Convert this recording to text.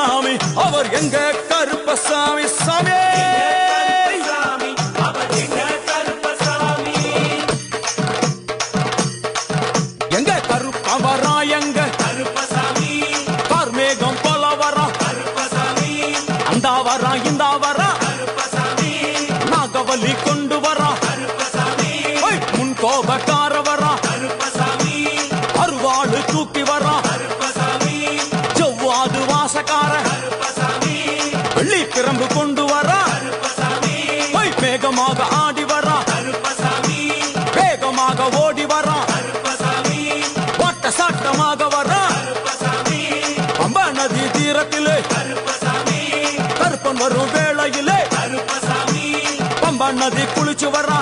சாமி அவர் எங்க கருப்பசாமி சாமி எங்க கருப்பவரா எங்க கருப்பசாமி கார்மேகம் போல வரா கருப்பசாமி அந்த வரா இந்த வரா கருப்பசாமி நாகவலி கொண்டு வரா கருப்பசாமி முன் கோபக்கார வரா கருப்பசாமி அருவாடு தூக்கி வரா கருப்பசாமி செவ்வாது வாசக்கார கருப்பசாமி வெள்ளி பிரம்பு கொண்டு வரா கருப்பசாமி வேகமாக ஆடி வரா கருப்பசாமி வேகமாக ஓடி வரா சாட்டமாக வரா பம்பா நதி தீரத்திலே கருப்பன் வரும் வேளையிலே பம்பா நதி குளிச்சு வரா